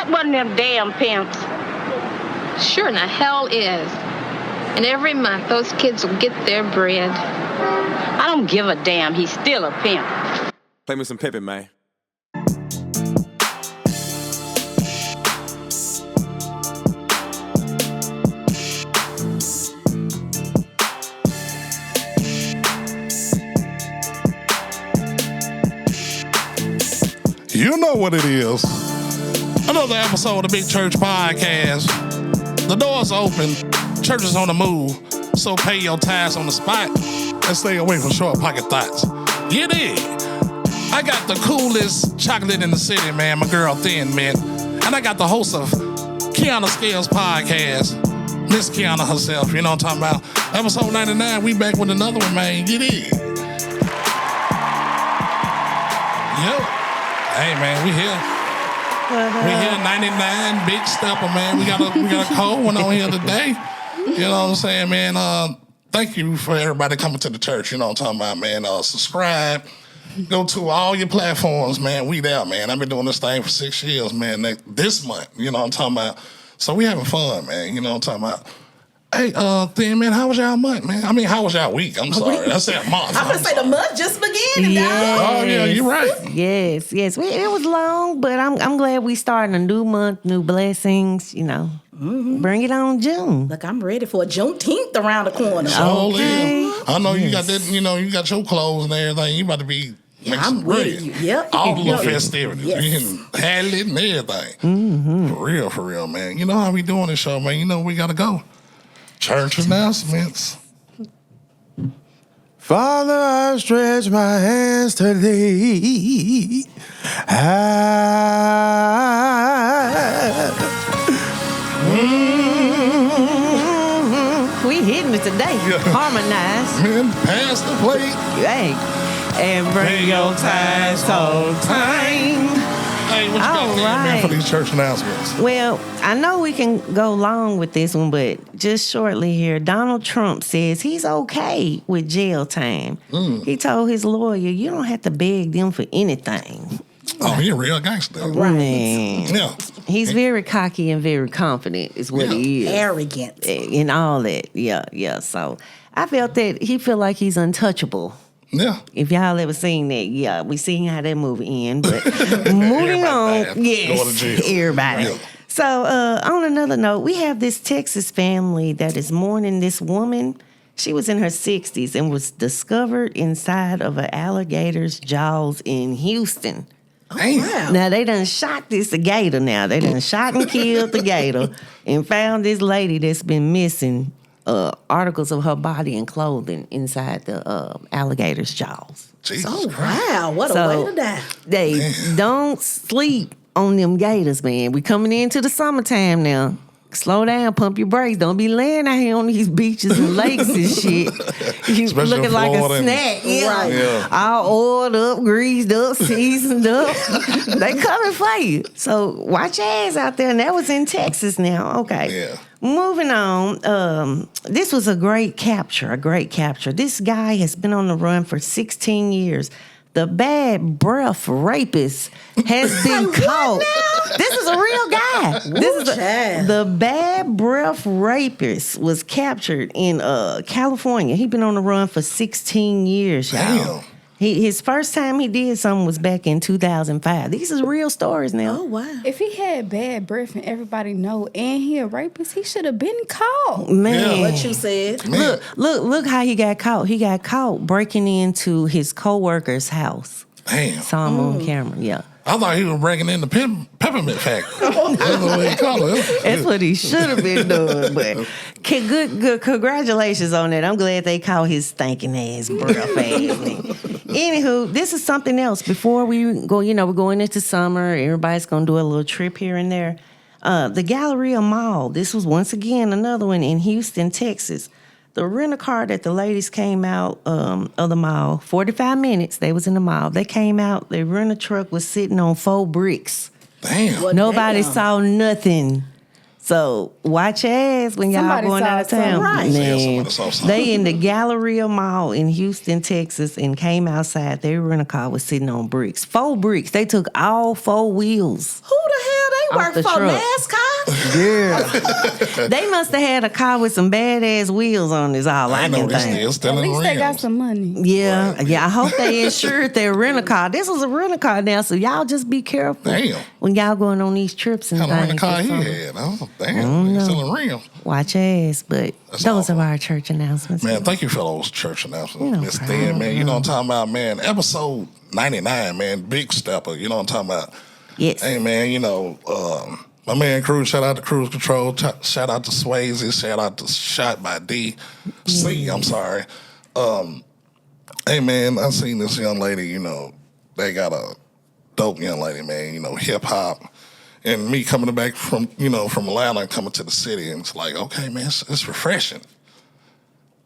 That wasn't them damn pimps. Sure in the hell is. And every month, those kids will get their bread. I don't give a damn. He's still a pimp. Play me some Pippin, man. You know what it is. Another episode of the Big Church Podcast. The door's open. Church is on the move. So pay your tithes on the spot and stay away from short pocket thoughts. You dig? I got the coolest chocolate in the city, man. My girl Thin Mint. And I got the host of Kiana Scales Podcast, Miss Kiana herself. You know what I'm talking about? Episode 99, we back with another one, man. You dig? Yo. Hey, man, we here. We here, 99, big Steppa, man. We got a cold one on here today. You know what I'm saying, man? Thank you for everybody coming to the church. You know what I'm talking about, man? Subscribe. Go to all your platforms, man. We there, man. I've been doing this thing for 6 years, man. This month, you know what I'm talking about? So we having fun, man. You know what I'm talking about? Hey, Thin Man, how was y'all month, man? I mean, how was y'all week? I'm sorry. I said month. I'm going to say the month just began. Yes. Oh, yeah, you're right. Yes. It was long, but I'm glad we starting a new month, new blessings, you know. Mm-hmm. Bring it on June. Look, I'm ready for a Juneteenth around the corner. Okay. I know you got that, you know, you got your clothes and everything. You about to be I'm with you. Yep. All the little festivities. Yes. We can handle it and everything. Mm-hmm. For real, man. You know how we doing this show, man. You know we got to go. Church announcements. Father, I stretch my hands to thee. We hitting it today. Yeah. Harmonize. Man, pass the plate. Hey. And bring your tithes on time. Hey, what you got there, man, for these church announcements? Well, I know we can go long with this one, but just shortly here, Donald Trump says he's okay with jail time. He told his lawyer, you don't have to beg them for anything. Oh, he a real gangster. Right. Yeah. He's very cocky and very confident is what he is. Arrogant. And all that. Yeah. So I felt that he feel like he's untouchable. Yeah. If y'all ever seen that, yeah, we seen how that movie end. But moving on, yes, going to jail. Everybody. Yeah. So on another note, we have this Texas family that is mourning this woman. She was in her 60s and was discovered inside of an alligator's jaws in Houston. Oh, wow. Now, they done shot this gator now. They done shot and killed the gator and found this lady that's been missing articles of her body and clothing inside the alligator's jaws. Jesus Oh, Christ. wow. What a way to die. They don't sleep on them gators, man. We coming into the summertime now. Slow down, pump your brakes. Don't be laying out here on these beaches and lakes and shit. You Especially looking like a Florida snack. Yeah. Right. Yeah. All oiled up, greased up, seasoned up. They coming for you. So watch your ass out there. And that was in Texas now. Okay. Yeah. Moving on. This was a great capture. This guy has been on the run for 16 years. The bad breath rapist has been caught. This is a real guy. The bad breath rapist was captured in California. He's been on the run for 16 years, y'all. Damn. His first time he did something was back in 2005. These is real stories now. Oh, wow. If he had bad breath and everybody know and he a rapist, he should have been caught. Man. What you said. Man. Look how he got caught. He got caught breaking into his co-worker's house. Damn. Saw him on camera, yeah. I thought he was breaking in the peppermint factory. That's what they call it. That's what he should have been doing. But good congratulations on that. I'm glad they caught his stinking ass breath ass. Anywho, this is something else. Before we go, we're going into summer. Everybody's going to do a little trip here and there. The Galleria Mall. This was once again another one in Houston, Texas. The rent-a-car that the ladies came out of the mall, 45 minutes, they was in the mall. They came out, their rent-a-truck was sitting on 4 bricks. Damn. What Nobody damn. saw nothing. So watch your ass when y'all Somebody going saw out of town. something. Right. Yeah, Man, somebody saw something. they in the Galleria Mall in Houston, Texas, and came outside. Their rent-a-car was sitting on bricks. 4 bricks. They took all 4 wheels. Who the hell they work the for truck. NASCAR? Yeah. They must have had a car with some badass wheels on is all I I know can this think. still At stealing least they got rims. some money. Yeah, Right. yeah. I hope they insured their rental car. This was a rental car now, so y'all just be careful Damn. when y'all going on these trips and Kind of things. rent a car or he something. had. Oh, damn. He's stealing rims. Watch your ass, but That's those awful. are our church announcements. Man, thank you for those church announcements, No Miss problem. Thin, man. You know what I'm talking about, man. Episode 99, man. Big Steppa. You know what I'm talking about? Yes. Hey, man, you know, my man Cruz, shout out to Cruise Control. Shout out to Swayze. Shout out to Shot by D. C, I'm sorry. Hey, man, I seen this young lady, you know, they got a dope young lady, man, you know, hip hop. And me coming back from, you know, from Atlanta and coming to the city, and it's like, okay, man, it's refreshing.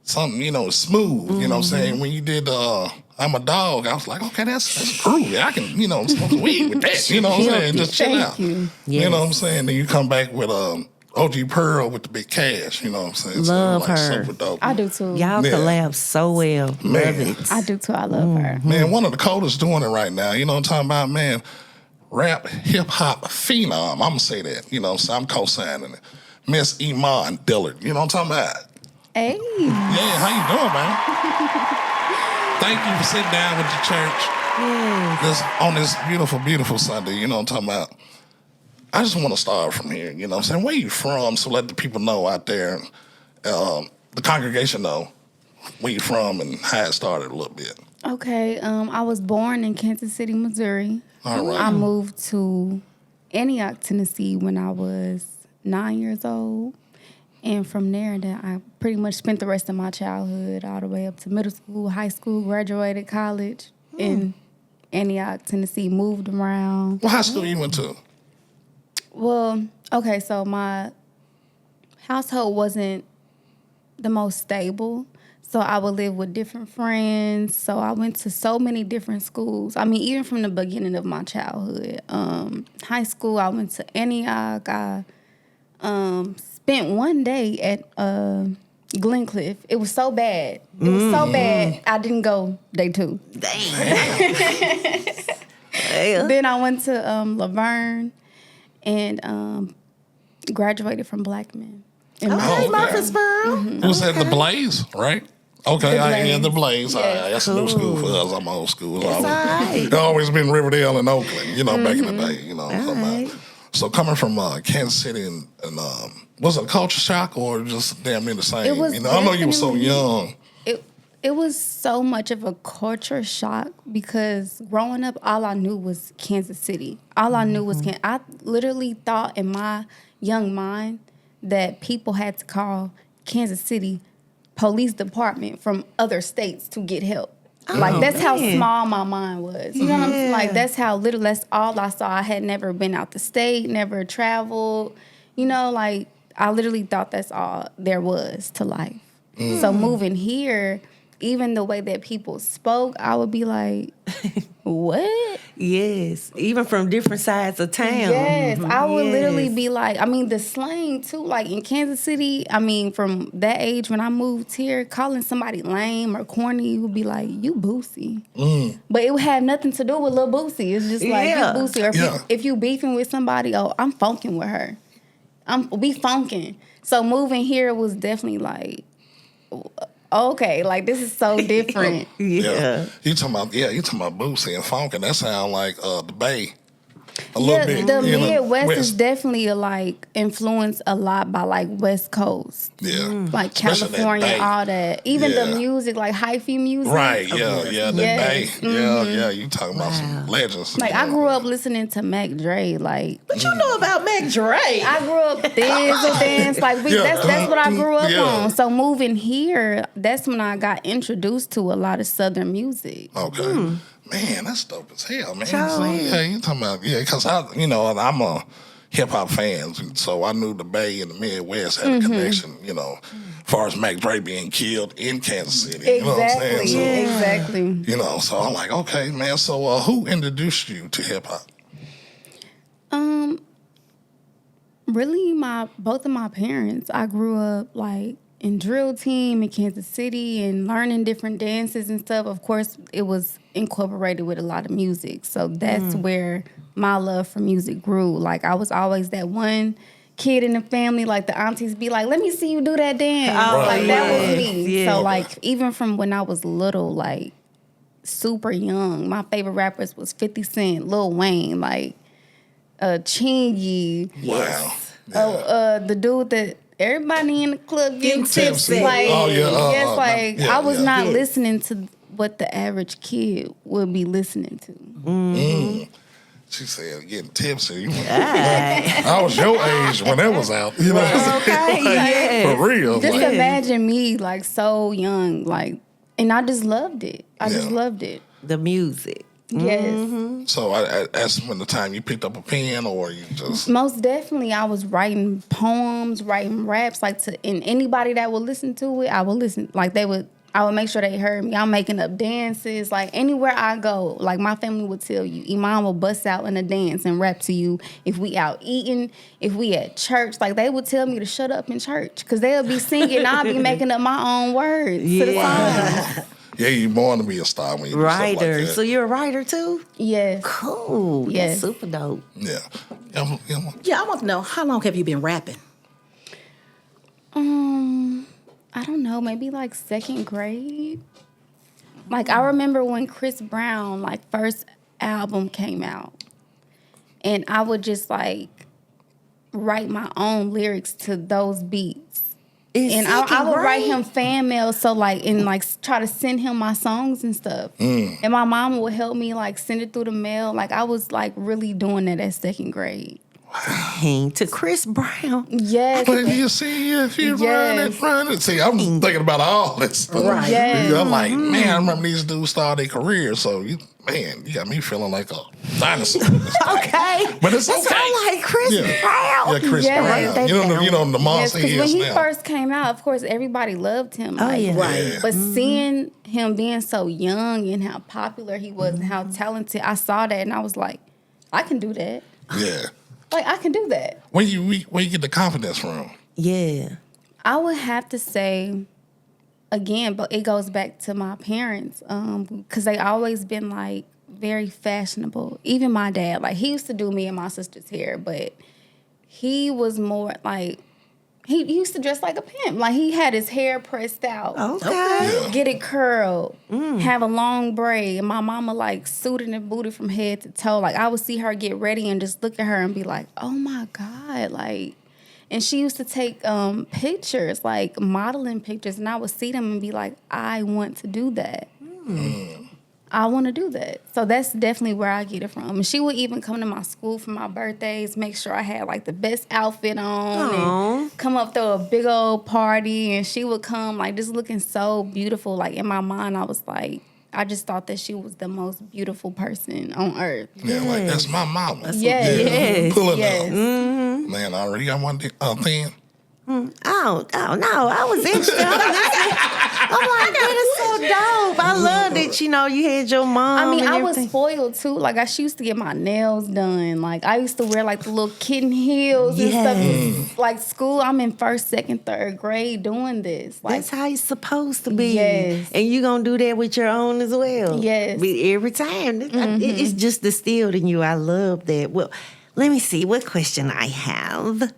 Something, you know, it's smooth. You know what I'm saying? When you did I'm a Dog, I was like, okay, that's groovy. I can, you know, smoke weed with that. You know what I'm saying? Just chill Thank out. you. You know what I'm saying? Then you come back with OG Pearl with the big cash. You know what I'm saying? Love so, like, her. super dope. I do too. Y'all Yeah. collab so well. Love Man. it. I do too. I love her. Man, one of the coldest doing it right now. You know what I'm talking about, man? Rap, hip hop phenom. I'm gonna say that. You know what I'm saying? I'm co-signing it. Miss Iman Dillard. You know what I'm talking about? Hey. Yeah, how you doing, man? Thank you for sitting down with the church this on this beautiful, beautiful Sunday. You know what I'm talking about? I just want to start from here. You know what I'm saying? Where you from? So let the people know out there, the congregation know where you from and how it started a little bit. Okay. I was born in Kansas City, Missouri. All right. I moved to Antioch, Tennessee when I was 9 years old. And from there, then I pretty much spent the rest of my childhood all the way up to middle school, high school, graduated college in Antioch, Tennessee, moved around. What high school you went to? Well, okay, so my household wasn't the most stable. So I would live with different friends. So I went to so many different schools. I mean, even from the beginning of my childhood. High school, I went to Antioch. I spent one day at Glencliff. It was so bad. It was so bad, I didn't go day 2. Then I went to Laverne and graduated from Blackman. In Hey, okay. Murfreesboro. It was at the Blaze, right? Okay, The the Blaze. Blaze. All Yeah. right, that's a new school for us. I'm old school. It's all right. It's always been Riverdale and Oakland, you know, back in the day, you know. All right. So coming from Kansas City and was it a culture shock or just damn near the same? It was You know, I know you were so definitely- young. It was so much of a culture shock because growing up, all I knew was Kansas City. All I knew was I literally thought in my young mind that people had to call Kansas City police department from other states to get help. Like that's how man. small my mind was. You know what I'm saying? Like that's how little. That's all I saw. I had never been out the state, never traveled. You know, like I literally thought that's all there was to life. So moving here, even the way that people spoke, I would be like, what? Yes, even from different sides of town. Yes, I would Yes. literally be like, I mean, the slang too, like in Kansas City, I mean, from that age when I moved here, calling somebody lame or corny would be like, you boosie. But it would have nothing to do with Lil Boosie. It's just like, Yeah. you boosie. Or Yeah. if you beefing with somebody, oh, I'm funking with her. We funking. So moving here was definitely like, okay, like this is so different. Yeah. You talking about Boosie and Funk, and that sound like the Bay. A little Yeah, bit. the you know, Midwest is West. definitely like influenced a lot by like West Coast. Yeah. Like Especially that California, Bay. all that. Even Yeah. the music, like hyphy music. Right, yeah, the Yes. Bay. Yeah, you talking about some legends. Like I grew up listening to Mac Dre. Like What you know about Mac Dre? I grew up Thizzle dance. Like Yeah. that's what I grew up Yeah. on. So moving here, that's when I got introduced to a lot of Southern music. Okay. Man, that's dope as hell, man. Sure So, is. yeah, you talking about, because I'm a hip hop fan, so I knew the Bay and the Midwest had a connection, as far as Mac Dre being killed in Kansas City. You know what I'm Exactly. saying? So, Exactly. so I'm like, okay, man. So who introduced you to hip hop? Really, both of my parents. I grew up like in drill team in Kansas City and learning different dances and stuff, of course, it was incorporated with a lot of music. So that's where my love for music grew. Like, I was always that one kid in the family, like the aunties be like, let me see you do that dance. Like, that was me. Yeah. So, like, even from when I was little, like, super young, my favorite rappers was 50 Cent, Lil Wayne, like, Chingy. Wow. The dude that everybody in the club getting tipsy. Like, Oh, yeah. yes, like, yeah, I was yeah. not listening to what the average kid would be listening to. She said, getting tipsy. I was your age when that was out. You know what I'm saying? Like, for real. Just like, imagine me, like, so young, like, and I just loved it. I just loved it. The music. Yes. so that's when the time you picked up a pen, or you just... Most definitely, I was writing poems, writing raps, like, and anybody that would listen to it, I would listen, like, I would make sure they heard me. I'm making up dances. Like, anywhere I go, like, my family would tell you, Iman will bust out in a dance and rap to you. If we out eating, if we at church, like, they would tell me to shut up in church because they'll be singing and I'll be making up my own words to the song. Yeah, you're born to be a star when you do stuff like Writer. that. So you're a writer too? Yes. Cool. Yes. That's super dope. Yeah. Yeah, I want to know, how long have you been rapping? I don't know, maybe like second grade. Like, I remember when Chris Brown, like, first album came out, and I would just, like, write my own lyrics to those beats. And I would write him fan mail, so, like, and, like, try to send him my songs and stuff. And my mom would help me, like, send it through the mail. Like, I was, like, really doing that at second grade. Dang, to Chris Brown. Yes. But you see, if you run it. See, I'm thinking about all this stuff. Right. Yes. I'm like, man, I remember these dudes started their career, so you got me feeling like a dinosaur. Okay. But it's That okay. sound like Chris Brown. Yeah, Chris Yeah, Brown. You know the monster Yes, because he when is he now. first came out, of course, everybody loved him. Like, yeah. Right. But seeing him being so young and how popular he was and how talented, I saw that and I was like, I can do that. Yeah. Like, I can do that. Where you get the confidence from? Yeah. I would have to say, again, but it goes back to my parents, because they always been, like, very fashionable. Even my dad, like, he used to do me and my sister's hair, but he was more, like, he used to dress like a pimp. Like, he had his hair pressed out. Okay. Yeah. Get it curled, have a long braid. And my mama, like, suited and booted from head to toe. Like, I would see her get ready and just look at her and be like, oh, my God. Like, and she used to take pictures, like, modeling pictures. And I would see them and be like, I want to do that. I want to do that. So that's definitely where I get it from. And she would even come to my school for my birthdays, make sure I had, like, the best outfit on, and come up throw a big old party. And she would come, like, just looking so beautiful. Like, in my mind, I was like, I just thought that she was the most beautiful person on earth. Yeah, like, that's my mama. Yes. Pulling Yes. up. Man, I already got one thing. Oh, no. I was interested. I'm like, that is so dope. I love that, you had your mom. I mean, and I was everything. spoiled too. Like, she used to get my nails done. Like, I used to wear, like, the little kitten heels and stuff. Like, school, I'm in first, second, third grade doing this. Like, That's how it's supposed to be. Yes. And you going to do that with your own as well. Yes. Every time. It's just distilled in you. I love that. Well, let me see what question I have.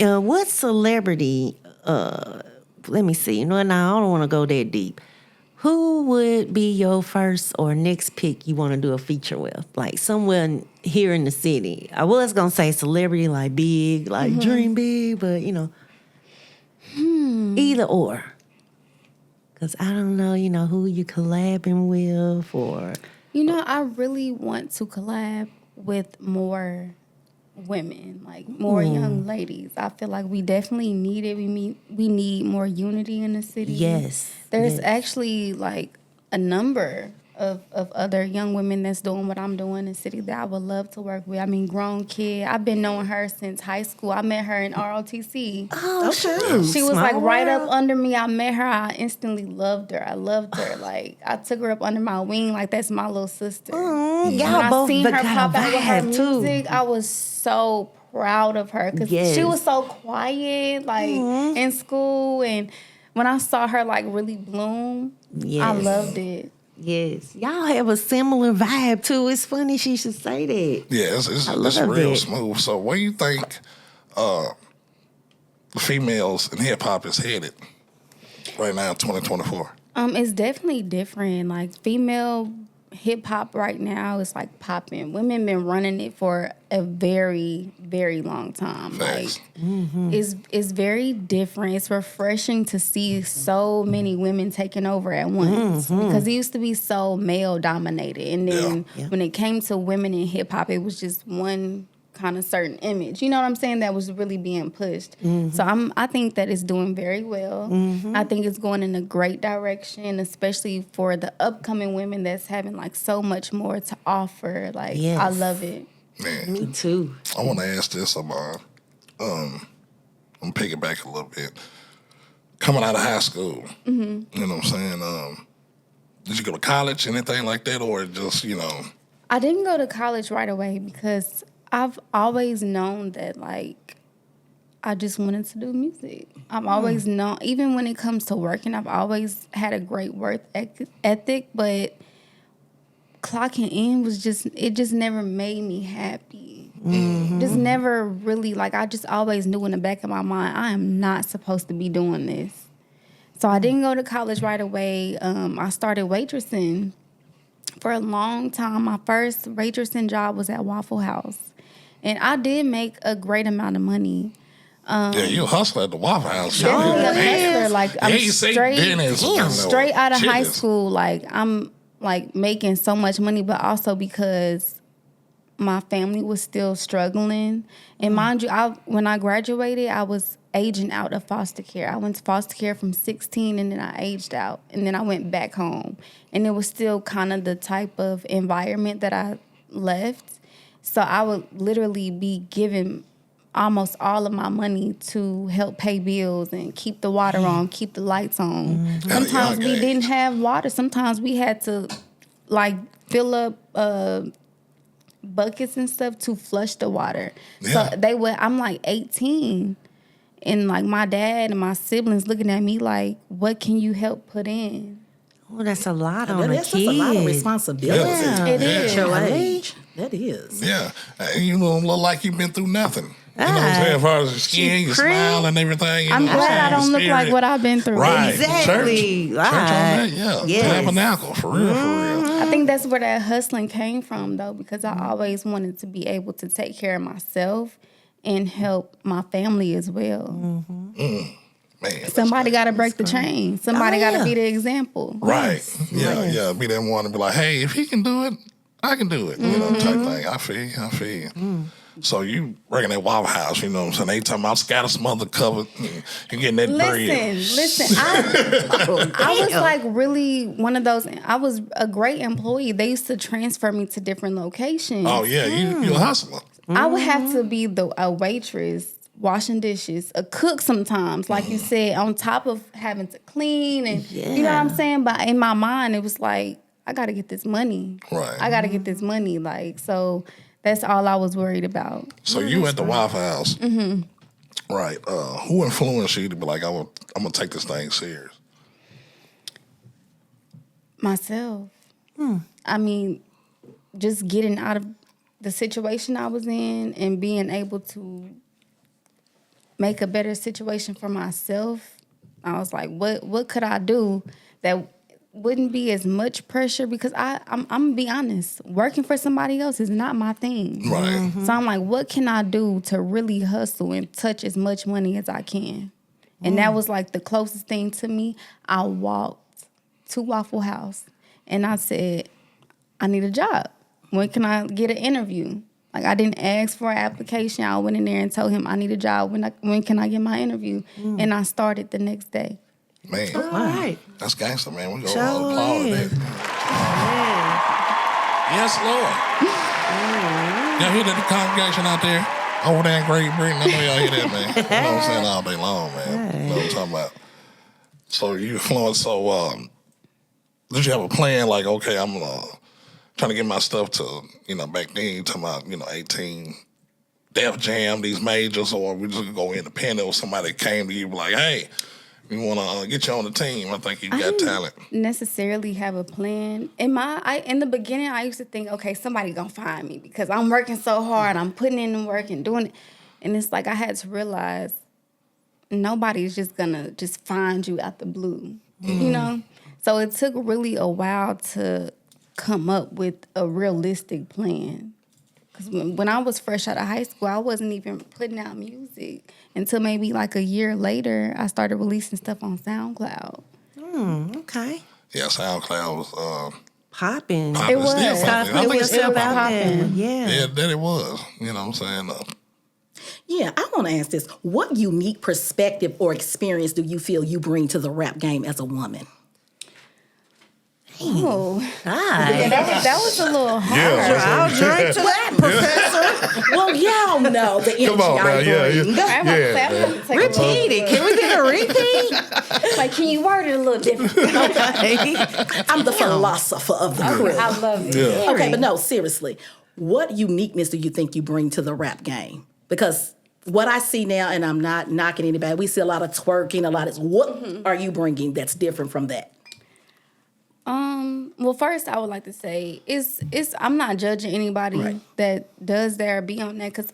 What celebrity, let me see. No, I don't want to go that deep. Who would be your first or next pick you want to do a feature with? Like someone here in the city. I was going to say celebrity, like big, like dream big, but either or. Because I don't know, who you collabing with or. I really want to collab with more women, like more young ladies. I feel like we definitely need it. We need more unity in the city. Yes. There's actually like a number of other young women that's doing what I'm doing in the city that I would love to work with. I mean, grown kid. I've been knowing her since high school. I met her in ROTC. Oh, sure. She was like right up under me. I met her. I instantly loved her. I loved her. Like, I took her up under my wing. Like, that's my little sister. Y'all When I both seen her got pop a out with her vibe, too. music, I was so proud of her because Yes. she was so quiet, like in school, and when I saw her like really bloom, I Yes. loved it. Yes. Y'all have a similar vibe too. It's funny she should say that. Yeah, it's love real it. smooth. So where you think the females in hip hop is headed right now, 2024? It's definitely different. Like female hip hop right now is like popping. Women been running it for a very, very long time. Facts. Like it's very different. It's refreshing to see so many women taking over at once because it used to be so male dominated, and then when it came to women in hip hop, it was just one kind of certain image. You know what I'm saying? That was really being pushed. So I think that it's doing very well. I think it's going in a great direction, especially for the upcoming women that's having like so much more to offer. Like Yes. I love it. Man, Me too. I want to ask this about, I'm piggyback a little bit. Coming out of high school, you know what I'm saying? Did you go to college, anything like that, or just, I didn't go to college right away because I've always known that, like, I just wanted to do music. I've always known, even when it comes to working, I've always had a great work ethic, but clocking in was it just never made me happy. Just never really, like, I just always knew in the back of my mind, I am not supposed to be doing this. So I didn't go to college right away. I started waitressing for a long time. My first waitressing job was at Waffle House. And I did make a great amount of money. yeah, you hustle at the Waffle House. Definitely a Man. hustler. Like I'm Yeah, you say Dennis, straight out of high Chili's. school. Like I'm like making so much money, but also because my family was still struggling. And mind you, when I graduated, I was aging out of foster care. I went to foster care from 16 and then I aged out. And then I went back home. And it was still kind of the type of environment that I left. So I would literally be giving almost all of my money to help pay bills and keep the water on, keep the lights on. Sometimes we didn't have water. Sometimes we had to like fill up buckets and stuff to flush the water. Yeah. So I'm like 18 and like my dad and my siblings looking at me like, what can you help put in? Oh, that's a lot on a That's kid. just a lot of responsibility. Yeah. It At is. your age. That is. Yeah, and you don't look like you've been through nothing. You know what I'm saying? As far as your skin, your pretty. smile, and everything. I'm glad I don't look like what I've been through. Right. Exactly. Church on that, yeah. Yes. Tabernacle, for real, for real. I think that's where that hustling came from, though, because I always wanted to be able to take care of myself and help my family as well. Man, Somebody got to break the chain. Somebody got to be the example. right. Yeah. Be that one to be like, hey, if he can do it, I can do it. You know, type thing. I feel you. So you working at Waffle House, you know what I'm saying? They talking about scatter smother covered and getting that bread. Listen. I was like really one of those. I was a great employee. They used to transfer me to different locations. Oh, yeah, you a hustler. I would have to be a waitress, washing dishes, a cook sometimes, like you said, on top of having to clean and you know what I'm saying? But in my mind, it was like, I got to get this money. Right. I got to get this money. Like, so that's all I was worried about. So you at the Waffle House. Right. Who influenced you to be like, I'm going to take this thing serious? Myself. I mean, just getting out of the situation I was in and being able to make a better situation for myself. I was like, what could I do that wouldn't be as much pressure? Because I'm gonna be honest, working for somebody else is not my thing. Right. So I'm like, what can I do to really hustle and touch as much money as I can? And that was like the closest thing to me. I walked to Waffle House and I said, I need a job. When can I get an interview? Like, I didn't ask for an application. I went in there and told him I need a job. When can I get my interview? And I started the next day. Man, All right. that's gangster, man. We go Sure applaud is. that. Yes, Lord. Y'all hear that, the congregation out there over there in Great Britain? I know y'all hear that, man. You know what I'm saying? All day long, man. You know what I'm talking about? So you influenced, did you have a plan like, okay, I'm trying to get my stuff to, back then, you talking about, 18, Def Jam, these majors, or we just go independent, or somebody came to you like, hey, we want to get you on the team. I think you got talent. Necessarily have a plan. In the beginning, I used to think, okay, somebody gonna find me because I'm working so hard. I'm putting in the work and doing it. And it's like I had to realize nobody's just gonna just find you out the blue, you know? So it took really a while to come up with a realistic plan. Because when I was fresh out of high school, I wasn't even putting out music until maybe like a year later, I started releasing stuff on SoundCloud. Okay. Yeah, SoundCloud was Popping. It was. Still popping. I think it's still popping. Yeah. Yeah, that it was. You know what I'm saying? Yeah, I want to ask this. What unique perspective or experience do you feel you bring to the rap game as a woman? Oh, Hi. yeah, that was a little hard. Yeah. I'll drink to that, Professor. Well, y'all know the energy Come on now, I bring. yeah. I have to say, I'm gonna take a Repeat it. Can we get a repeat? Like, can you word it a little different? I'm the philosopher of the crew. I love it. Yeah. Okay, but no, seriously. What uniqueness do you think you bring to the rap game? Because what I see now, and I'm not knocking anybody, we see a lot of twerking, a lot of... What are you bringing that's different from that? Well, first I would like to say I'm not judging anybody that does that or be on that because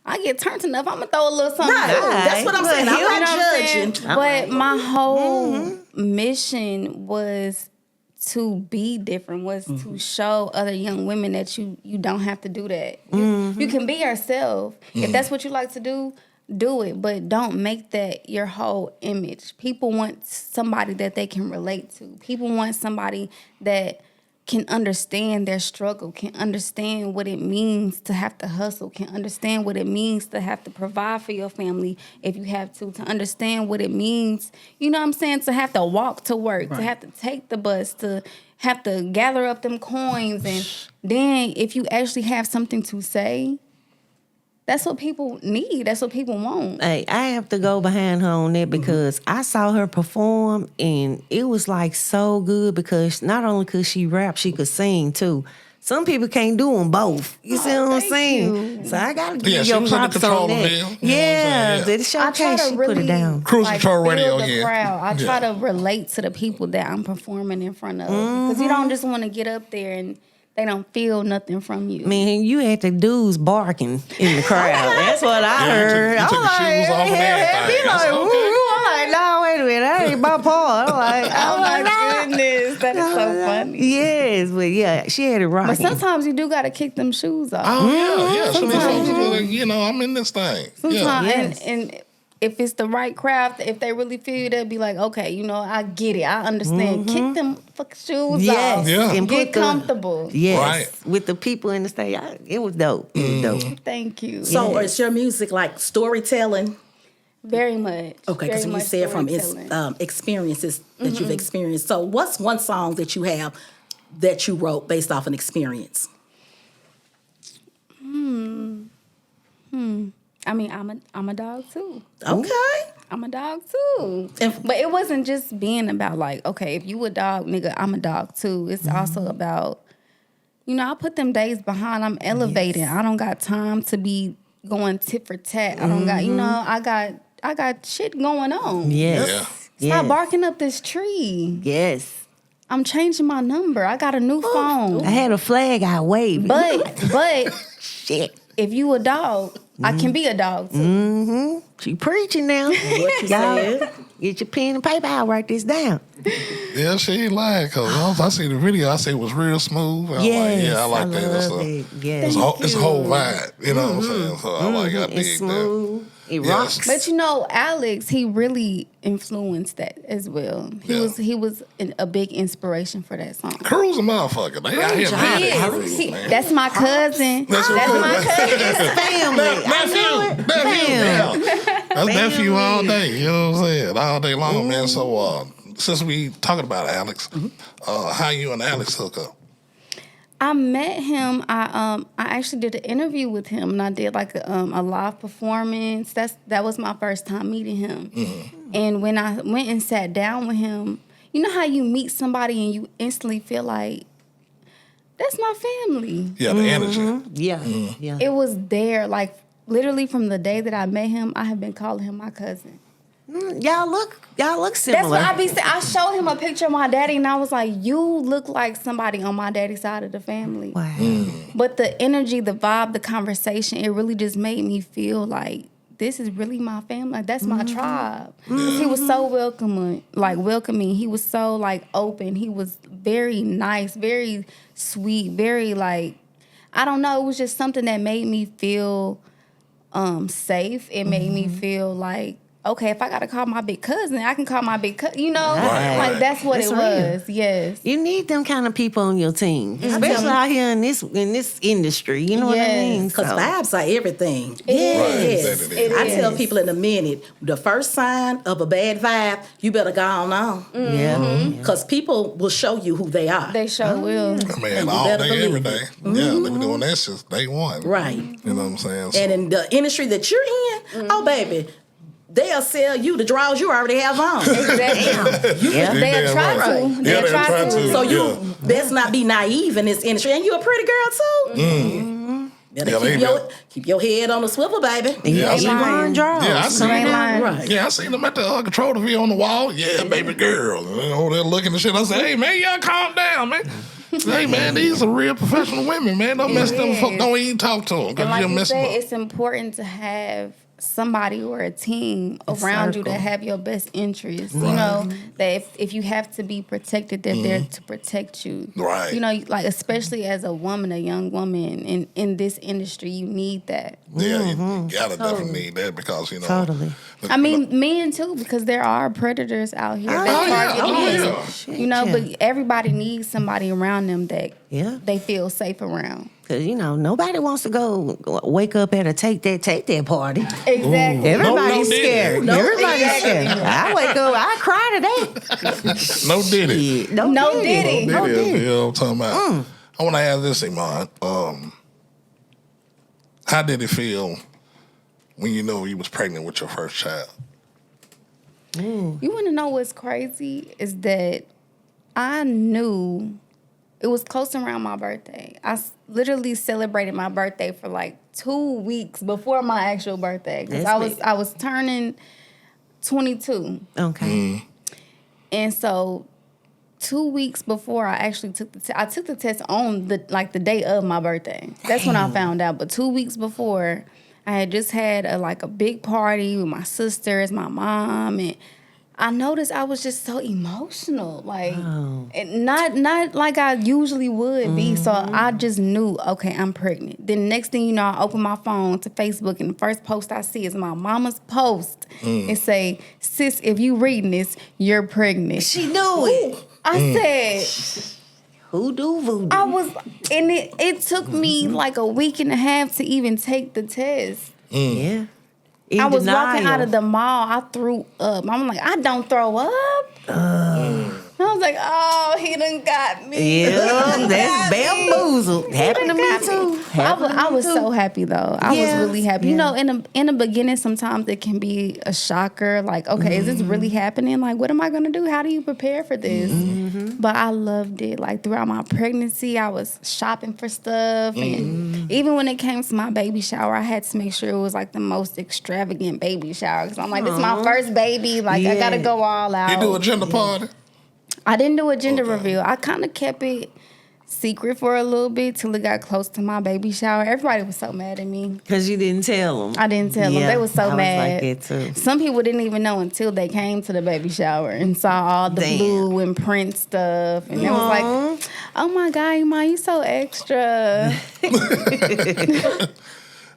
I get turned enough. I'm gonna throw a little something. Right. That's what I'm saying. I'm not judging. But my whole mission was to be different, was to show other young women that you don't have to do that. You can be yourself. If that's what you like to do it, but don't make that your whole image. People want somebody that they can relate to. People want somebody that can understand their struggle, can understand what it means to have to hustle, can understand what it means to have to provide for your family if you have to understand what it means, you know what I'm saying, to have to walk to work, to have to take the bus, to have to gather up them coins. And then if you actually have something to say, that's what people need. That's what people want. Hey, I have to go behind her on that because I saw her perform and it was like so good because not only could she rap, she could sing too. Some people can't do them both. You see what I'm saying? So I gotta give your props on that. Yeah, the showcase she put it down. Cruise Control Radio the again. crowd. I try to relate to the people that I'm performing in front of because you don't just want to get up there and they don't feel nothing from you. Man, you had the dudes barking in the crowd. That's what I heard. You took your shoes off and everything. That's I'm okay. like, no, wait a minute, that ain't my part. I'm like, Oh my goodness, that is so funny. Yes, but yeah, she had it rocking. But sometimes you do got to kick them shoes off. Oh, yeah. So these folks are like, you know, I'm in this thing. Sometimes, Yes. and if it's the right crowd, if they really feel you, they'll be like, okay, you know, I get it, I understand. Kick them fucking shoes Yes, off. Yeah. and Get put the- comfortable. Yes, Right. with the people in the stage, it was dope. It was dope. Thank you. So is your music like storytelling? Very much. Okay, because Very you much said from storytelling. experiences that you've experienced. So what's one song that you have that you wrote based off an experience? I mean, I'm a dog too. Okay. I'm a dog too. And- But it wasn't just being about like, okay, if you a dog, nigga, I'm a dog too. It's also about, you know, I put them days behind. I'm elevating. I don't got time to be going tit for tat. I don't got, you know, I got shit going on. Yes. Yeah. Stop Yes. barking up this tree. Yes. I'm changing my number. I got a new phone. I had a flag I waved. But Shit. if you a dog, I can be a dog too. She preaching now. What you Y'all, said? get your pen and paper. I'll write this down. Yeah, she ain't lying. Cause I see the video. I say it was real smooth. I'm Yes, like, yeah, I like that. That's love it. Yes. it's a whole vibe. You know what I'm saying? So I like, I It's dig that. smooth. It Yes. rocks. But you know, Alex, he really influenced that as well. He was a big inspiration for that song. Cruz a motherfucker. They out here mad at Cruz, man. That's my cousin. That's your That's cousin. my cousin. Family. Nephew. That's nephew all day. You know what I'm saying? All day long, man. So since we talking about Alex, how you and Alex hook up? I met him. I actually did an interview with him, and I did like a live performance. That was my first time meeting him. And when I went and sat down with him, you know how you meet somebody and you instantly feel like that's my family. Yeah, the energy. Yeah. Yeah. It was there. Like literally from the day that I met him, I have been calling him my cousin. Y'all look That's similar. what I be saying. I showed him a picture of my daddy, and I was like, "You look like somebody on my daddy's side of the family." Wow. But the energy, the vibe, the conversation, it really just made me feel like this is really my family. Like, that's my tribe. He was so welcoming. He was so like open. He was very nice, very sweet, very like, I don't know. It was just something that made me feel safe. It made me feel like, okay, if I gotta call my big cousin, I can call my big cousin. You know, like that's what That's it was. Yes. You need them kind of people on your team, especially out here in this industry. You know what I mean? Because vibes are everything. Yes. I tell people in a minute, the first sign of a bad vibe, you better go on. Yeah. Because people will show you who they are. They sure will. Man, you all better day, every believe day. Yeah, they been doing that since day one. Right. You know what I'm saying? So, And in the industry that you're in, oh, baby, they'll sell you the drawers you already have on. Exactly. Yeah. They'll try to. They'll try to. So you let's not be naive in this industry. And you a pretty girl, too. Better keep your head on the swivel, baby. Yeah, I Keep on draws. Yeah, I seen Ain't them. lying. Right. Yeah, I seen them at the control TV on the wall. Yeah, baby girl. And over there looking and shit. I said, hey, man, y'all calm down, man. Hey, man, these are real professional women, man. Don't mess them fuck. Don't even talk to them. And Because like you'll you mess them said, up. it's important to have somebody or a team around you circle. that have your best interests. You know, that if you have to be protected, they're there to protect you. Right. You know, like especially as a woman, a young woman in this industry, you need that. Yeah, you gotta definitely need that because, you know. Totally. I mean, men too, because there are predators out here that target men. You know, but everybody needs somebody around them that they feel safe around. Cause nobody wants to go wake up at a take that party. Exactly. Everybody's No, scared. Everybody's scared. I wake up, I cry today. No diddy. Yeah, No diddy. No Diddy. diddy. You know what I'm talking about? I want to ask this, Iman. How did it feel when you knew you was pregnant with your first child? You want to know what's crazy is that I knew it was close around my birthday. I literally celebrated my birthday for like 2 weeks before my actual birthday because I was turning 22. Okay. And so 2 weeks before I actually took the test, I took the test on the day of my birthday. That's when I found out. But 2 weeks before, I had just had a big party with my sisters, my mom, and I noticed I was just so emotional, and not like I usually would be. So I just knew, okay, I'm pregnant. Then next thing you know, I open my phone to Facebook, and the first post I see is my mama's post. It say, "Sis, if you reading this, you're pregnant." She knew it. I said, Hoodoo voodoo. I was, and it took me like a week and a half to even take the test. Yeah. I was walking out of the mall. I threw up. I'm like, I don't throw up. I was like, oh, he done got me. Yeah, that's bamboozled. Happened to me too. I was so happy though. I was really happy. Yeah. You know, in the beginning, sometimes it can be a shocker. Like, okay, is this really happening? Like, what am I gonna do? How do you prepare for this? But I loved it. Like throughout my pregnancy, I was shopping for stuff, and even when it came to my baby shower, I had to make sure it was like the most extravagant baby shower because I'm like, this is my first baby. Like, I gotta go all out. You do a gender party? I didn't do a gender reveal. I kind of kept it secret for a little bit till it got close to my baby shower. Everybody was so mad at me. Because you didn't tell them. I didn't tell them. They were so I mad. was like that too. Some people didn't even know until they came to the baby shower and saw all the blue and print stuff. And it was like, oh my God, Iman, you so extra.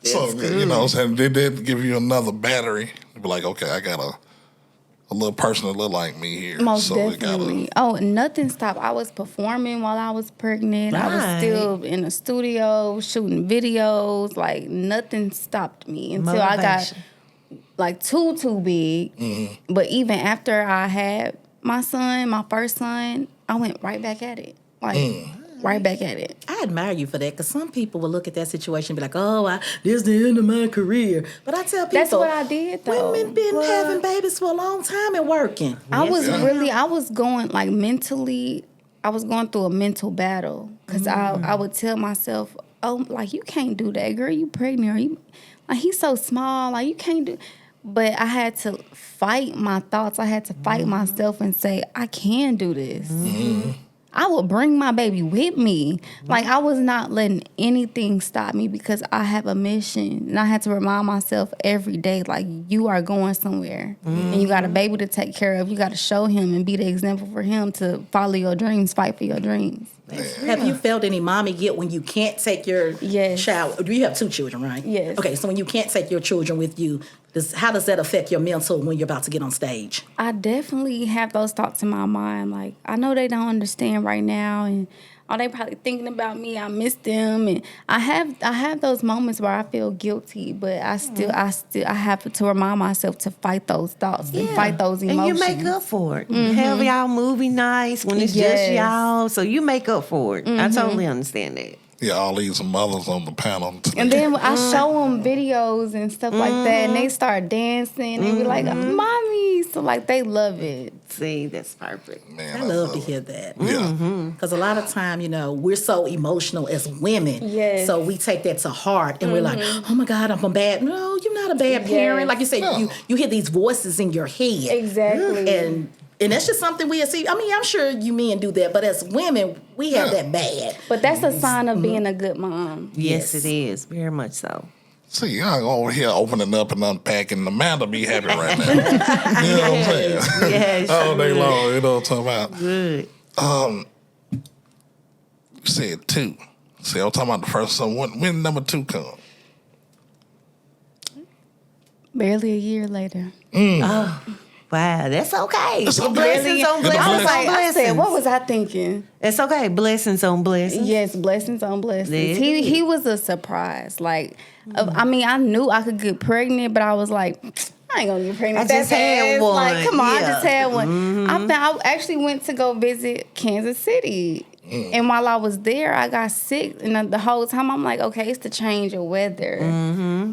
So, you know what I'm saying? They did give you another battery. You'd be like, okay, I got a little person that look like me here. Most so definitely. Nothing stopped. I was performing while I was pregnant. I was still in the studio shooting videos. Like, nothing stopped me until I got like too big. But even after I had my son, my first son, I went right back at it. Like, right back at it. I admire you for that because some people will look at that situation and be like, oh, this is the end of my career. But I tell people, That's what I did, though. Women been having babies for a long time and working. I was going like mentally, I was going through a mental battle because I would tell myself, oh, like, you can't do that, girl, you pregnant, or you, Like, he's so small. Like, you can't do. But I had to fight my thoughts. I had to fight myself and say, I can do this. I will bring my baby with me. Like, I was not letting anything stop me because I have a mission. And I had to remind myself every day, like, you are going somewhere. And you got a baby to take care of. You got to show him and be the example for him to follow your dreams, fight for your dreams. Have you felt any mommy guilt when you can't take your child? You have 2 children, right? Yes. Okay, so when you can't take your children with you, how does that affect your mental when you're about to get on stage? I definitely have those thoughts in my mind. Like, I know they don't understand right now, and they probably thinking about me. I miss them, and I have those moments where I feel guilty, but I have to remind myself to fight those thoughts and fight those emotions. And you make up for it. Have y'all movie nights when it's just y'all, so you make up for it. I totally understand that. Yeah, all these mothers on the panel today. And then I show them videos and stuff like that, and they start dancing and be like, "Mommy!" So like they love it. See, that's perfect. Man, I love to hear that. Yeah. Because a lot of time, we're so emotional as women. Yes. So we take that to heart and we're like, oh my God, I'm a bad. No, you're not a bad parent. Like you said, you hear these voices in your head. Exactly. And that's just something we see. I mean, I'm sure you men do that, but as women, we have that bad. But that's a sign of being a good mom. Yes, it is. Very much so. See, y'all over here opening up and unpacking. Amanda be happy right now. You know what I'm saying? Yes. All day long, you know what I'm talking about? Good. You said 2. See, I'm talking about the first one. When number 2 come? Barely a year later. Wow, that's okay. It's okay. Blessings on It's a blessings. blessing. I said, what was I thinking? It's okay. Blessings on blessings. Yes, blessings on blessings. Yeah. He was a surprise. Like, I mean, I knew I could get pregnant, but I was like, I ain't gonna get pregnant. I just had one. Like, come on, I Yeah. just had one. I actually went to go visit Kansas City. And while I was there, I got sick. And the whole time, I'm like, okay, it's the change of weather.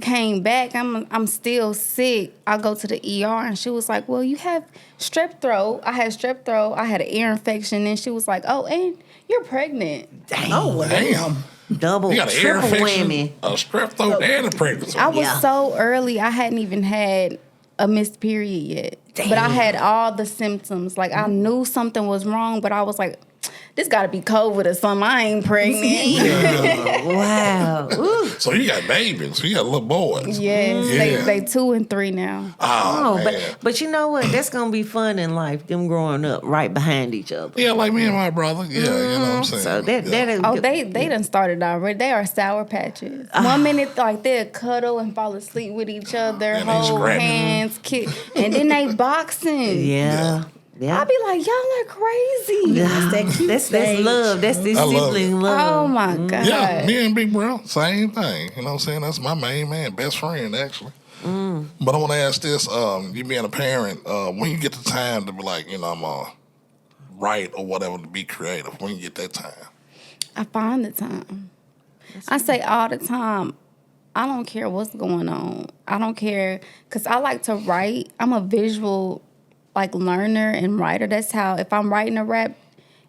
Came back, I'm still sick. I go to the ER, and she was like, well, you have strep throat. I had strep throat. I had an ear infection. And she was like, oh, and you're pregnant. Dang. Oh, Damn. Double, You got an ear triple infection, whammy. a strep throat, and a pregnancy. I was Yeah. so early, I hadn't even had a missed period yet. But I had all the symptoms. Like, I knew something was wrong, but I was like, this got to be COVID or something. I ain't pregnant. Wow. Ooh. So you got babies. You got little boys. Yes, Yeah. they 2 and 3 now. Oh, man. but you know what? That's gonna be fun in life. Them growing up right behind each other. Yeah, like me and my brother. Yeah, you know what I'm saying? So that Oh, they done started already. They are sour patches. 1 minute, like, they'll cuddle and fall asleep with each other, And they hold scrapping. hands, kick, and then they boxing. Yeah. I be like, y'all are crazy. That's love. That's this I love sibling it. love. Oh my God. Yeah, me and Big Bro, same thing. You know what I'm saying? That's my main man, best friend, actually. But I want to ask this, you being a parent, when you get the time to be like, I'm a write or whatever, to be creative, when you get that time? I find the time. I say all the time, I don't care what's going on. I don't care, because I like to write. I'm a visual, learner and writer. That's how, if I'm writing a rap,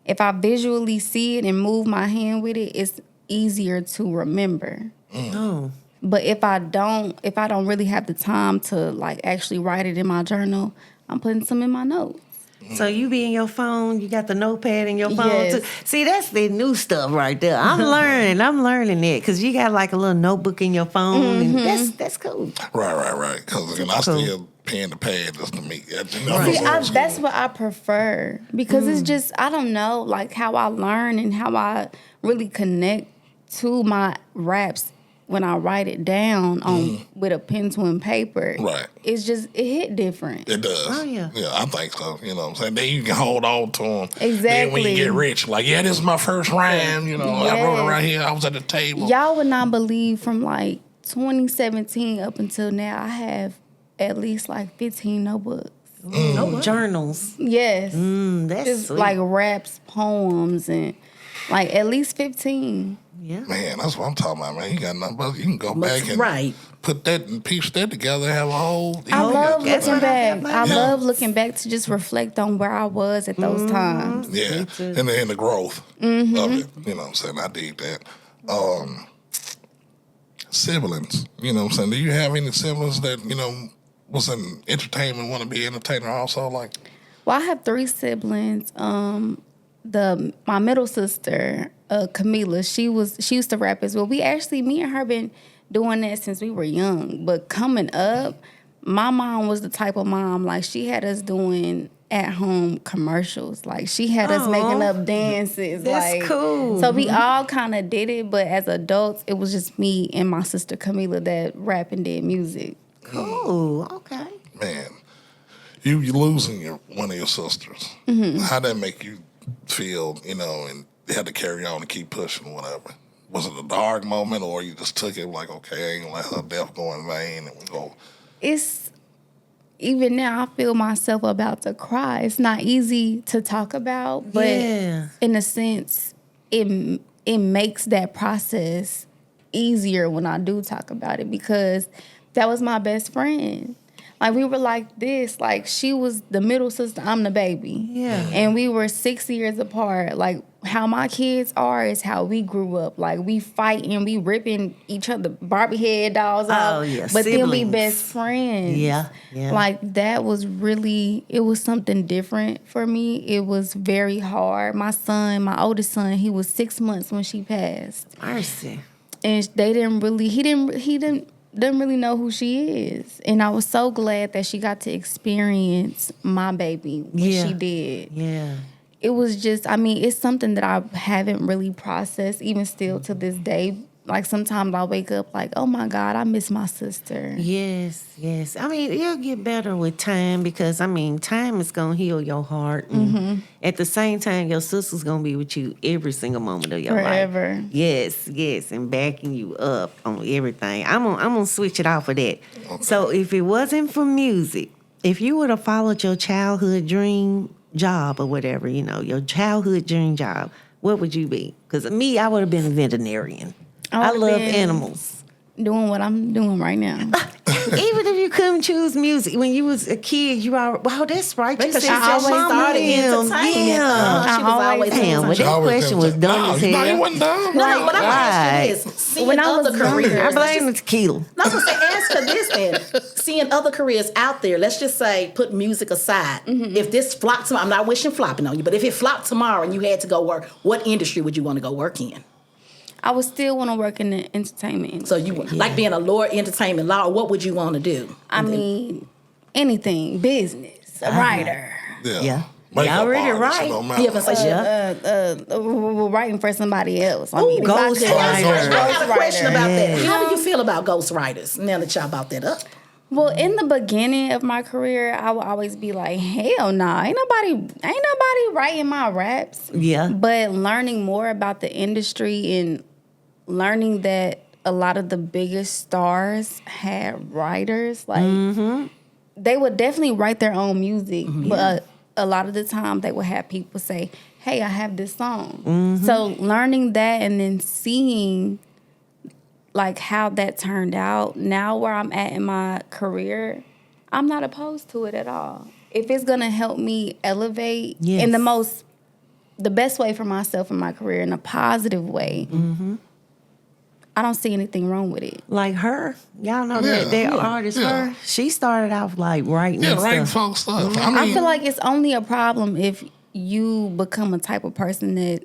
if I visually see it and move my hand with it, it's easier to remember. Oh. But if I don't really have the time to, actually write it in my journal, I'm putting some in my notes. So you be in your phone, you got the notepad in your phone Yes. too. See, that's the new stuff right there. I'm learning that because you got a little notebook in your phone, and that's cool. Right. Because I still pen to pad just to me. See, that's what I prefer, because it's just, I don't know, how I learn and how I really connect to my raps when I write it down with a pencil and paper. Right. It's just, it hit different. It does. Oh, yeah. Yeah, I think so. You know what I'm saying? Then you can hold on to them. Exactly. Then when you get rich, this is my first rhyme. I wrote it right here. I was at the table. Y'all would not believe, from 2017 up until now, I have at least 15 notebooks. Journals. Yes. That's Just sweet. raps, poems, and at least 15. Yeah. Man, that's what I'm talking about, man. You got nothing but you can go back and Right. put that and piece that together and have a whole. I love That's looking what I back. have. I love looking back to just reflect on where I was at those times. Yeah, and the growth of it. You know what I'm saying? I dig that. siblings. You know what I'm saying? Do you have any siblings that, was in entertainment, want to be entertainer also? Like, Well, I have 3 siblings. My middle sister, Camila, she used to rap as well. Me and her been doing that since we were young. But coming up, my mom was the type of mom, like, she had us doing at-home commercials. Like, she had us making up dances. That's cool. So we all kind of did it, but as adults, it was just me and my sister Camila that rap and did music. Cool. Okay. man, you losing one of your sisters. Mm-hmm. How'd that make you feel, and you had to carry on and keep pushing, whatever? Was it a dark moment, or you just took it like, okay, I ain't gonna let her death go in vain, and we go? It's, even now, I feel myself about to cry. It's not easy to talk about, but in a sense, it makes that process easier when I do talk about it, because that was my best friend. Like, we were like this. Like, she was the middle sister, I'm the baby. Yeah. And we were 6 years apart. Like, how my kids are is how we grew up. Like, we fighting, we ripping each other Barbie head dolls off. Oh, yeah, but siblings. then we best friends. Yeah. Like, that was really, it was something different for me. It was very hard. My oldest son, he was 6 months when she passed. Mercy. And they didn't really, he didn't really know who she is. And I was so glad that she got to experience my baby when she did. Yeah. It was just, it's something that I haven't really processed, even still to this day. Like, sometimes I wake up like, oh my God, I miss my sister. Yes. It'll get better with time, because, time is going to heal your heart. And at the same time, your sister's going to be with you every single moment of your Forever. life. Yes, and backing you up on everything. I'm gonna switch it off of that. Okay. So if it wasn't for music, if you would have followed your childhood dream job or whatever, your childhood dream job, what would you be? Because me, I would have been a veterinarian. I love animals. Doing what I'm doing right now. Even if you couldn't choose music, when you was a kid, you are, wow, that's right. Because she she always started entertainment. Yeah. She was always Damn, that question was dumb as hell. No, you wasn't dumb. No, what I'm asking is, seeing When I was other younger, careers. I blame the tequila. No, I was going to say, answer this then. Seeing other careers out there, let's just say, put music aside. Mm-hmm. If this flopped tomorrow, I'm not wishing flopping on you, but if it flopped tomorrow and you had to go work, what industry would you want to go work in? I would still want to work in the entertainment industry. So you like being a lawyer, entertainment law, what would you want to do? Anything, business, a writer. Yeah. Makeup You already artist, right. it don't matter. Yeah, but say Writing for somebody else. ghostwriter. I got a question about that. Yes. How do you feel about ghostwriters now that y'all brought that up? Well, in the beginning of my career, I would always be like, hell nah, ain't nobody writing my raps. Yeah. But learning more about the industry and learning that a lot of the biggest stars had writers, like they would definitely write their own music, but a lot of the time they would have people say, hey, I have this song. So learning that and then seeing like how that turned out, now where I'm at in my career, I'm not opposed to it at all. If it's gonna help me elevate in the best way for myself in my career, in a positive way, I don't see anything wrong with it. Like her, y'all know that artist, her, she started off like writing and writing stuff. folk stuff. I feel like it's only a problem if you become a type of person that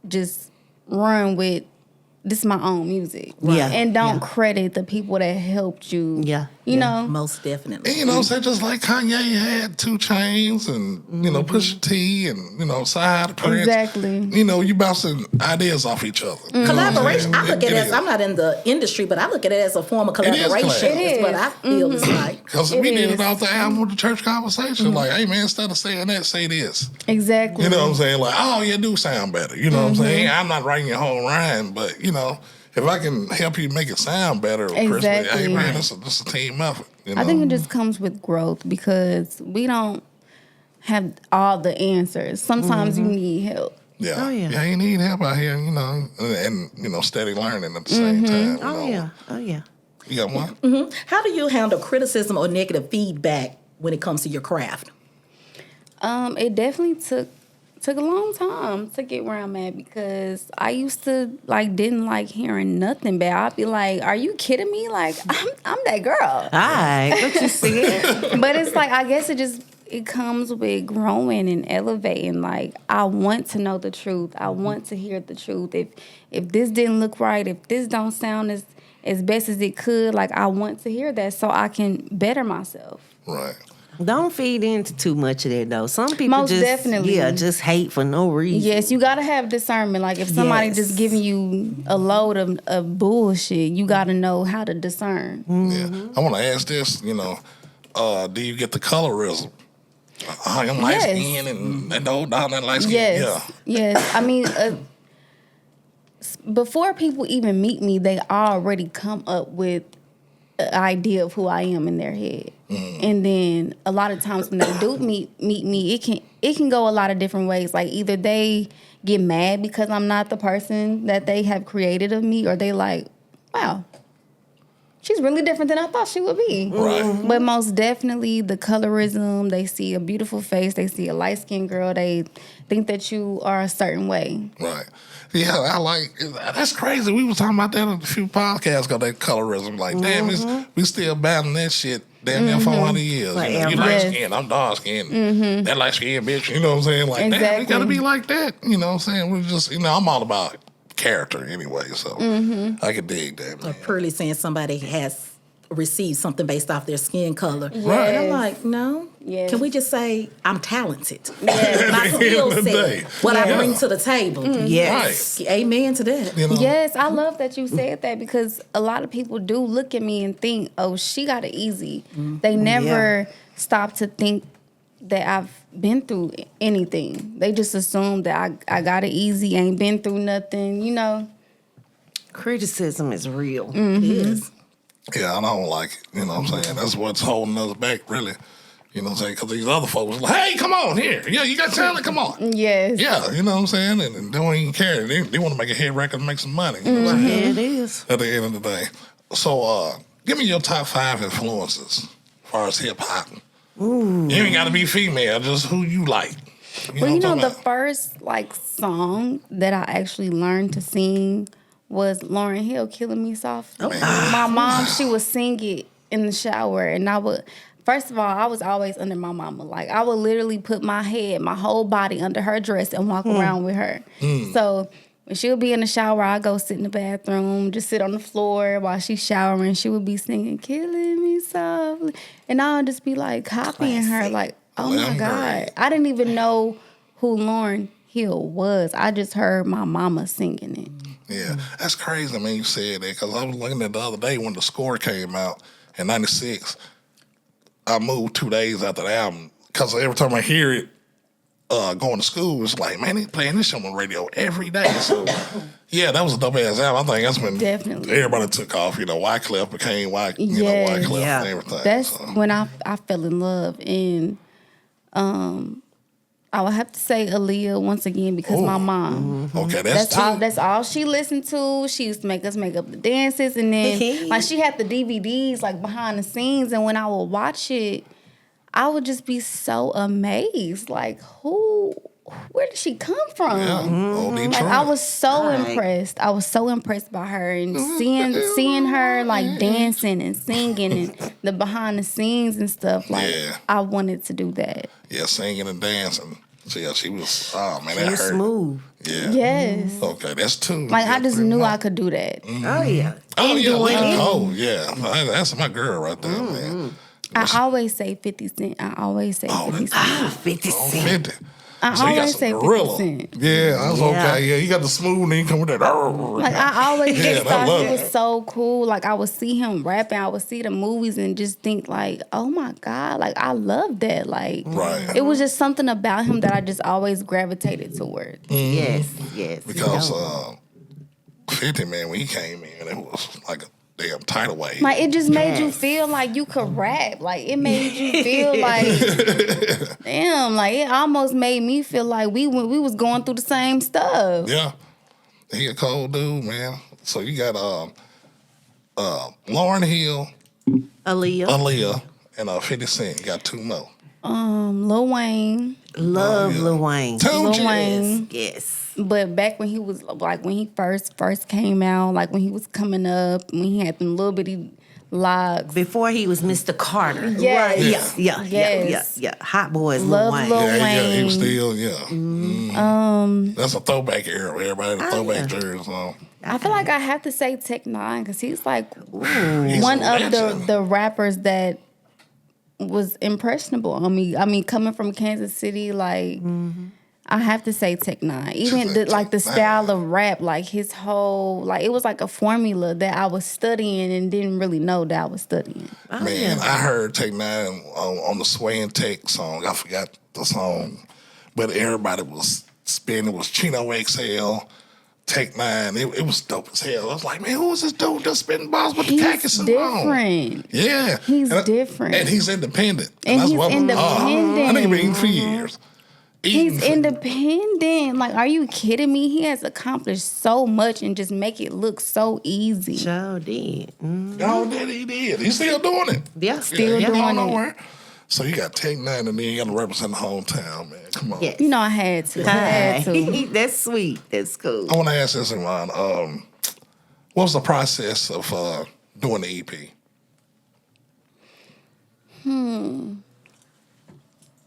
just run with, this is my own music. Yeah. And don't credit the people that helped you. Yeah. You know? Most definitely. And, say just like Kanye had 2 Chainz and, Pusha T and, Side Prince. Exactly. You bouncing ideas off each other. Collaboration, I look at it as, I'm not in the industry, but I look at it as a form of collaboration. It is. What I feel is like. Because we did it off the album with the church conversation. Like, hey, man, instead of saying that, say this. Exactly. You know what I'm saying? Like, oh, you do sound better. You know what I'm saying? I'm not writing your whole rhyme, but, if I can help you make it sound better, Exactly. hey, man, this is a team effort. I think it just comes with growth, because we don't have all the answers. Sometimes you need help. Yeah. Oh, yeah. Yeah, you need help out here, and steady learning at the same time. Oh, yeah. You got one? How do you handle criticism or negative feedback when it comes to your craft? It definitely took took a long time to get where I'm at because I used to didn't like hearing nothing bad. I'd be like, "Are you kidding me? Like I'm that girl." All right, what you said. But it's like I guess it comes with growing and elevating. Like I want to know the truth. I want to hear the truth. If this didn't look right, if this don't sound as best as it could, like I want to hear that so I can better myself. Right. Don't feed into too much of that though. Some people Most definitely. just hate for no reason. Yes, you gotta have discernment. Like if somebody just giving you a load of bullshit, you gotta know how to discern. Yeah. I want to ask this. You know, do you get the colorism? I'm light skinned and no, down that light skin. Yes. Yeah. Yes. I mean, before people even meet me, they already come up with an idea of who I am in their head. And then a lot of times when they do meet me, it can go a lot of different ways. Like either they get mad because I'm not the person that they have created of me, or they like, wow, she's really different than I thought she would be. Right. But most definitely the colorism, they see a beautiful face, they see a light-skinned girl, they think that you are a certain way. Right. Yeah, I like that's crazy. We was talking about that a few podcasts ago, that colorism. Like, damn, we still battling that shit damn near 400 years. Like, you light skinned, I'm dark skinned. That light skinned bitch, you know what I'm saying? Like, damn, we gotta be like that. You know what I'm saying? We're just, I'm all about character anyway, so I can dig that. Man. Purely saying somebody has received something based off their skin color. Right. And I'm like, no. Yes. Can we just say I'm talented? Yes. My skill End of the day. set, what I bring to the table. Yes. Amen to that. You know? Yes, I love that you said that because a lot of people do look at me and think, oh, she got it easy. They never stop to think that I've been through anything. They just assume that I got it easy, ain't been through nothing, you know. Criticism is real. It is. Yeah, I don't like it. You know what I'm saying? That's what's holding us back, really. You know what I'm saying? Because these other folks like, hey, come on here. Yeah, you got talent? Come on. Yes. Yeah, you know what I'm saying? And they don't even care. They want to make a hit record and make some money. You know what I'm saying? Yeah, it is. At the end of the day. So, give me your top 5 influences as far as hip hop. You ain't got to be female, just who you like. Well, you know, the about? first song that I actually learned to sing was Lauryn Hill, "Killing Me Softly." My mom, she would sing it in the shower, and I would. First of all, I was always under my mama. Like I would literally put my head, my whole body under her dress and walk around with her. So when she would be in the shower, I'd go sit in the bathroom, just sit on the floor while she's showering. She would be singing "Killing Me Softly," and I would just be like copying her, like, oh my God. I didn't even know who Lauryn Hill was. I just heard my mama singing it. Yeah, that's crazy. I mean, you said that because I was looking at the other day when the score came out in '96. I moved 2 days after the album because every time I hear it going to school, it's like, man, they playing this shit on the radio every day. So, yeah, that was a dope ass album. I think that's when everybody took off. You know, Wyclef became Wyclef and everything. That's when I fell in love. And I would have to say Aaliyah once again because my mom. Okay, that's all she listened to. She used to make us make up the dances, and then like she had the DVDs like behind the scenes, and when I would watch it, I would just be so amazed. Like where did she come from? Yeah. Like I was so impressed. I was so impressed by her and seeing her like dancing and singing and the behind the scenes and stuff. Like I wanted to do that. Yeah, singing and dancing. So yeah, she was. Oh man, She that was hurt. smooth. Yeah. Yes. Okay, that's 2. Like I just knew I could do that. Oh yeah. Oh yeah, that's my girl right there, man. I always say 50 Cent. I always say 50 Cent. 50 Cent. 50. I So you got always some say 50 gorilla. Cent. Yeah, that's okay. Yeah, you got the smooth and you come with that. Like I always just I thought love he was it. so cool. Like I would see him rapping, I would see the movies and just think like, oh my God, like I love that. Like Right. it was just something about him that I just always gravitated toward. Yes. Because 50, man, when he came in, it was like a damn tidal wave. Like it just made you feel like you could rap. Like it made you feel like damn, like it almost made me feel like we was going through the same stuff. Yeah. He a cold dude, man. So you got Lauryn Hill, Aaliyah. Aaliyah, and 50 Cent. You got 2 more. Lil Wayne. Love Lil Wayne. Lil Wayne. Yes. But back when he was like when he first came out, like when he was coming up, when he had them little bitty locks. Before he was Mr. Carter. Yes. Yeah. Hot Boys Lil Love Wayne. Lil He was Wayne. still, That's a throwback era. Everybody had a throwback jersey. So. I feel like I have to say Tech Nine because he's like He's one a of legend. the rappers that was impressionable on me. I mean, coming from Kansas City, like I have to say Tech Nine. Even the style of rap, like his whole, like it was like a formula that I was studying and didn't really know that I was studying. Man, I heard Take Nine on the Sway and Tech song. I forgot the song, but everybody was spinning. It was Chino XL, Take Nine. It was dope as hell. I was like, man, who is this dude just spinning balls with the khaki suit on? Different. Yeah, He's different. and he's independent. And that's he's what independent. I think been eating for years. He's independent. Like, are you kidding me? He has accomplished so much and just make it look so easy. Sure did. Oh, he did. He's still doing it. Yeah. Still He ain't doing going it. nowhere. So you got Take Nine, and then you got to represent the hometown, man. Come on. Yes. You know, I had to. I had to. That's sweet. That's cool. I want to ask this, Iman. What was the process of doing the EP?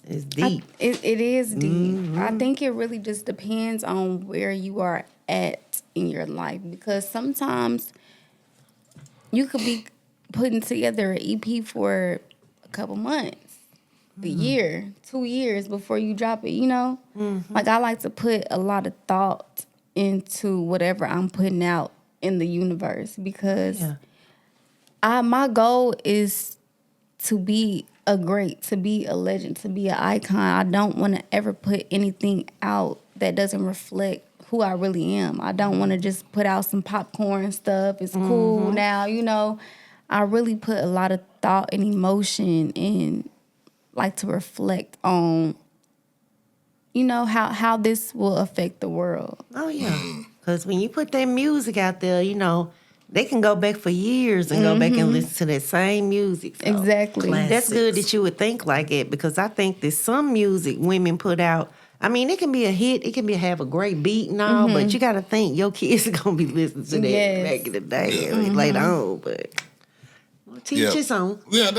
It's deep. It is deep. I think it really just depends on where you are at in your life because sometimes you could be putting together an EP for a couple months, a year, 2 years before you drop it, you know? Like I like to put a lot of thought into whatever I'm putting out in the universe because my goal is to be a great, to be a legend, to be an icon. I don't want to ever put anything out that doesn't reflect who I really am. I don't want to just put out some popcorn stuff. It's cool now, you know. I really put a lot of thought and emotion and like to reflect on, you know, how this will affect the world. Oh, yeah. Because when you put that music out there, you know, they can go back for years and go back and listen to that same music. So Exactly. That's good that you would think like it because I think that some music women put out, I mean, it can be a hit, it can have a great beat and all, but you got to think your kids are going to be listening to that back in the day, I mean, later on. But teach his own. Yeah,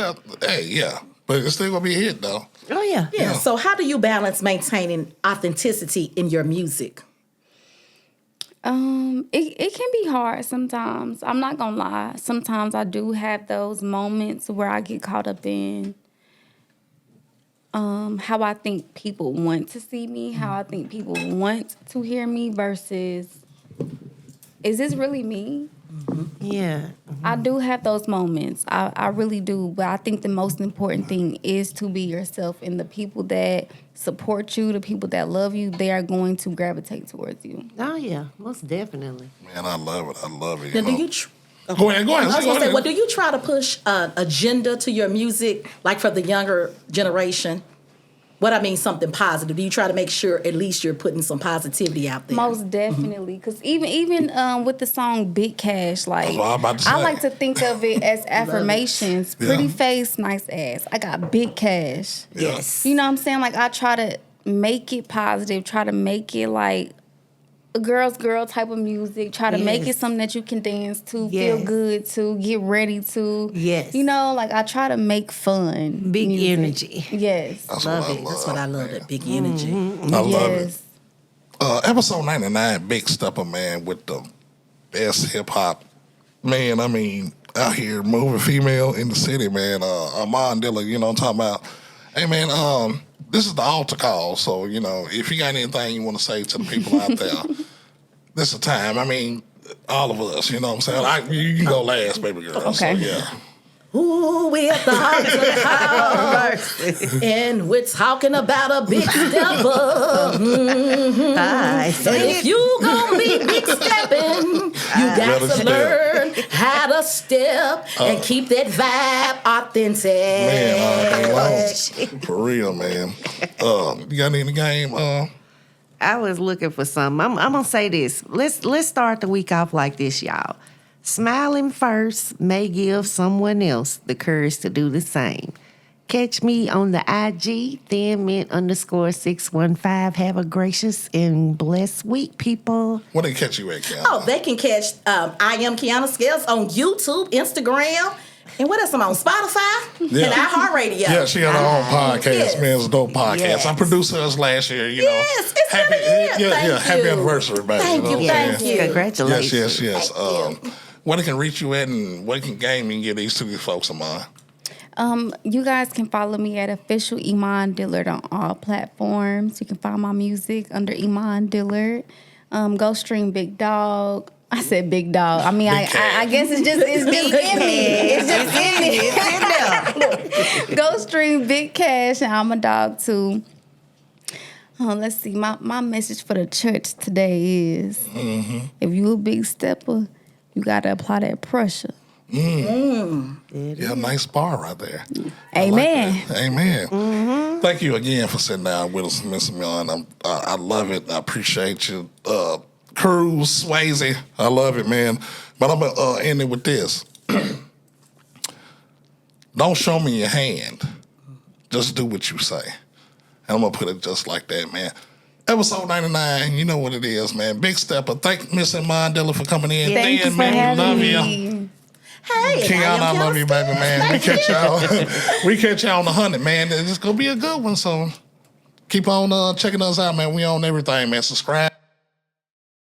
but it's still going to be a hit, though. Oh, yeah. Yeah. So how do you balance maintaining authenticity in your music? It can be hard sometimes. I'm not gonna lie. Sometimes I do have those moments where I get caught up in how I think people want to see me, how I think people want to hear me versus is this really me? Yeah. I do have those moments. I really do. But I think the most important thing is to be yourself. And the people that support you, the people that love you, they are going to gravitate towards you. Oh, yeah. Most definitely. Man, I love it. I love it. Now, know. do you? Go ahead. I was Go gonna say, ahead. well, do you try to push an agenda to your music, like for the younger generation? What I mean, something positive. Do you try to make sure at least you're putting some positivity out there? Most definitely, because even with the song "Big Cash," like That's what I'm about to I say. like to think of it as affirmations. Pretty face, nice ass. I got big cash. Yes. You know what I'm saying? Like I try to make it positive. Try to make it like a girl's girl type of music. Try to make it something that you can dance to, feel good to, get ready to. Yes. You know, like I try to make fun. Big music. energy. Yes. That's Love what I it. love. That's what I love. That big energy. I love Yes. it. Episode 99, Big Steppa, man, with the best hip hop. Man, I mean, out here moving female in the city, man. Iman Dillard, you know what I'm talking about. Hey, man, this is the altar call. So, you know, if you got anything you want to say to the people out there, this is the time. I mean, all of us, you know what I'm saying? You can go last, baby girl. Okay. So, yeah. Ooh, we at the altar call, and we're talking about a big stepper. Hi. And if you gonna be big stepping, you got Better to step. learn how to step and keep that vibe authentic. Man, hang on. For real, man. You got any in the game? I was looking for something. I'm gonna say this. Let's start the week off like this, y'all. Smiling first may give someone else the courage to do the same. Catch me on the IG, thinmint_615. Have a gracious and blessed week, people. Where they catch you at, Kiana? Oh, they can catch I Am Kiana Scales on YouTube, Instagram, and what else? I'm on Spotify and iHeartRadio. Yeah, she got her own podcast, Yes. man. It's a dope podcast. Yes. I produced hers last year, you Yes, know. it's happy, 7 years. Thank happy you. anniversary, baby. Thank know you, what I'm thank saying? you. Congratulations. Yes. Where they can reach you at and what can game you can get these two folks of mine? You guys can follow me at official Iman Dillard on all platforms. You can find my music under Iman Dillard. Go stream Big Dog. I said Big Dog. I mean, I guess it's just in me. It's just in me. Go stream Big Cash, and I'm a dog too. Let's see. My message for the church today is: if you a big stepper, you gotta apply that pressure. Yeah, nice bar right there. Amen. Like Amen. Thank you again for sitting down with us, Miss Iman. I love it. I appreciate you. Cruz, Swayze, I love it, man. But I'm going to end it with this. Don't show me your hand. Just do what you say. And I'm going to put it just like that, man. Episode 99, you know what it is, man. Big Steppa. Thank Miss Iman Dillard for coming in. Thank you for man, having love me. you. Hey, Kiana, I love you, baby, man. We catch y'all. We catch y'all on the 100, man. It's gonna be a good one. So keep on checking us out, man. We on everything, man. Subscribe.